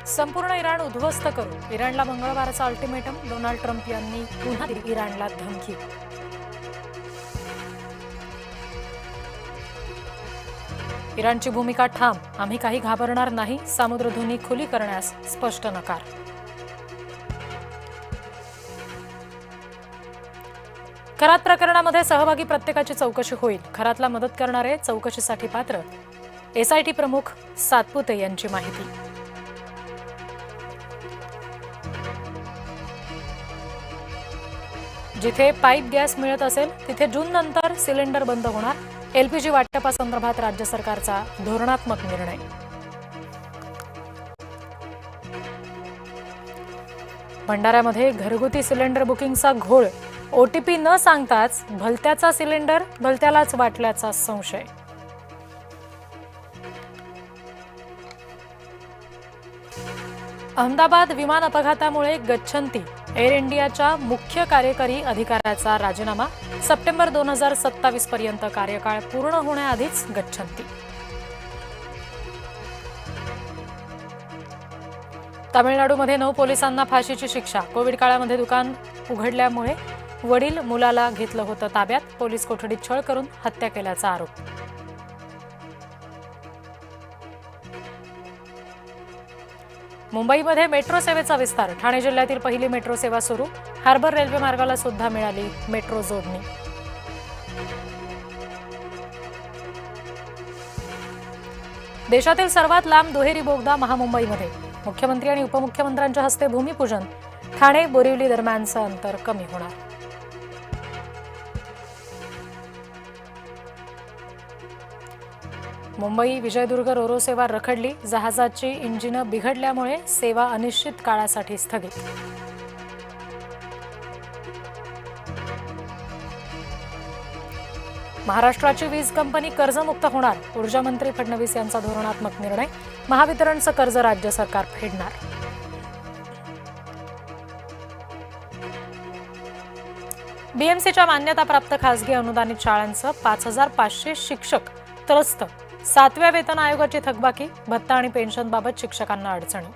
संपूर्ण इराण उद्ध्वस्त करू इराणला मंगळवारचा अल्टिमेटम. डोनाल्ड ट्रम्प यांनी पुन्हा दिली इराणला धमकी. इराणची भूमिका ठाम. आम्ही काही घाबरणार नाही. समुद्रधुनी खुली करण्यास स्पष्ट नकार. खरात प्रकरणामध्ये सहभागी प्रत्येकाची चौकशी होईल. खरातला मदत करणारे चौकशीसाठी पात्र. एसआयटी प्रमुख सातपुते यांची माहिती. जिथे पाईप गॅस मिळत असेल तिथे जून नंतर सिलेंडर बंद होणार. एलपीजी वाटपासंदर्भात राज्य सरकारचा धोरणात्मक निर्णय. भंडाऱ्यामध्ये घरगुती सिलेंडर बुकिंगचा घोळ. ओटीपी न सांगताच भलत्याचा सिलेंडर भलत्यालाच वाटल्याचा संशय. अहमदाबाद विमान अपघातामुळे गच्छंती. एअर इंडियाच्या मुख्य कार्यकारी अधिकाऱ्याचा राजीनामा. सप्टेंबर 2027 पर्यंत कार्यकाळ पूर्ण होण्याआधीच गच्छंती. तामिळनाडूमध्ये 9 पोलिसांना फाशीची शिक्षा. कोविड काळामध्ये दुकान उघडल्यामुळे वडील मुलाला घेतलं होतं ताब्यात. पोलीस कोठडीत छळ करून हत्या केल्याचा आरोप. मुंबईमध्ये मेट्रो सेवेचा विस्तार. ठाणे जिल्ह्यातील पहिली मेट्रो सेवा सुरू. हार्बर रेल्वे मार्गाला सुद्धा मिळाली मेट्रो जोडणी. देशातील सर्वात लांब दुहेरी बोगदा महामुंबईमध्ये. मुख्यमंत्री आणि उपमुख्यमंत्र्यांच्या हस्ते भूमिपूजन. ठाणे बोरिवली दरम्यानचं अंतर कमी होणार. मुंबई विजयदुर्ग रोरो सेवा रखडली. जहाजाची इंजिनं बिघडल्यामुळे सेवा अनिश्चित काळासाठी स्थगित. महाराष्ट्राची वीज कंपनी कर्जमुक्त होणार. ऊर्जा मंत्री फडणवीस यांचा धोरणात्मक निर्णय. महावितरणचं कर्ज राज्य सरकार फेडणार. बीएमसीच्या मान्यताप्राप्त खासगी अनुदानित शाळांचं 5500 शिक्षक त्रस्त. 7व्या वेतन आयोगाची थकबाकी. भत्ता आणि पेन्शनबाबत शिक्षकांना अडचणी.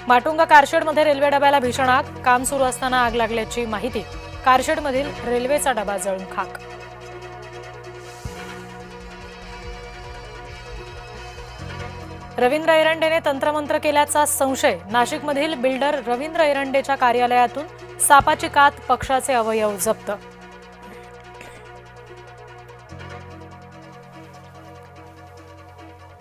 माटुंगा कारशेडमध्ये रेल्वे डब्याला भीषण आग. काम सुरू असताना आग लागल्याची माहिती. कारशेडमधील रेल्वेचा डबा जळून खाक. रवींद्र एरंडेने तंत्रमंत्र केल्याचा संशय. नाशिकमधील बिल्डर रवींद्र एरंडेच्या कार्यालयातून सापाची कात, पक्षाचे अवयव जप्त.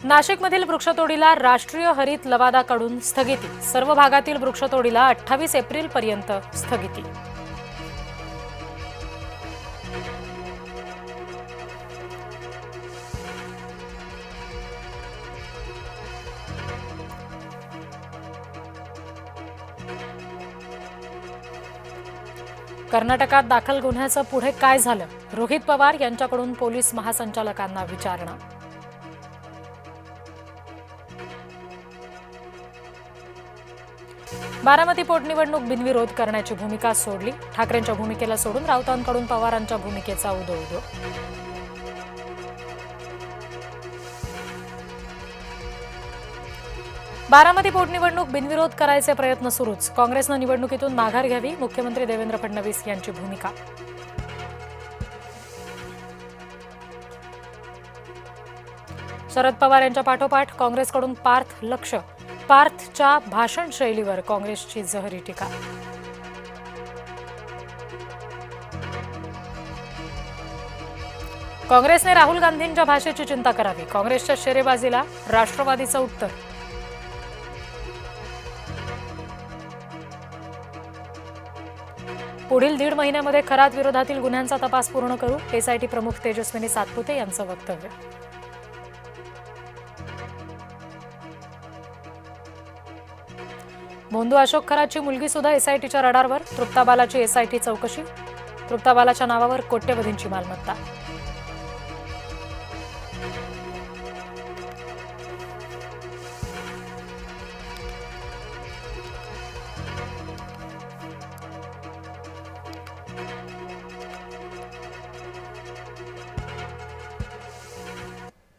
नाशिकमधील वृक्षतोडीला राष्ट्रीय हरित लवादाकडून स्थगिती. सर्व भागातील वृक्षतोडीला 28 एप्रिलपर्यंत स्थगिती. कर्नाटकात दाखल गुन्ह्याचं पुढे काय झालं? रोहित पवार यांच्याकडून पोलीस महासंचालकांना विचारणा. बारामती पोटनिवडणूक बिनविरोध करण्याची भूमिका सोडली. ठाकरेंच्या भूमिकेला सोडून राऊतांकडून पवारांच्या भूमिकेचा उदो. बारामती पोटनिवडणूक बिनविरोध करायचे प्रयत्न सुरूच. काँग्रेसनं निवडणुकीतून माघार घ्यावी. मुख्यमंत्री देवेंद्र फडणवीस यांची भूमिका. शरद पवार यांच्या पाठोपाठ काँग्रेसकडून पार्थ लक्ष. पार्थच्या भाषण शैलीवर काँग्रेसची जहरी टीका. काँग्रेसने राहुल गांधींच्या भाषेची चिंता करावी. काँग्रेसच्या शेरेबाजीला राष्ट्रवादीचं उत्तर. पुढील 1.5 महिन्यामध्ये खरात विरोधातील गुन्ह्यांचा तपास पूर्ण करू. एसआयटी प्रमुख तेजस्विनी सातपुते यांचं वक्तव्य. भोंदू अशोक खरातची मुलगी सुद्धा एसआयटीच्या रडारवर. तृप्ताबालाची एसआयटी चौकशी. तृप्ताबालाच्या नावावर कोट्यवधींची मालमत्ता.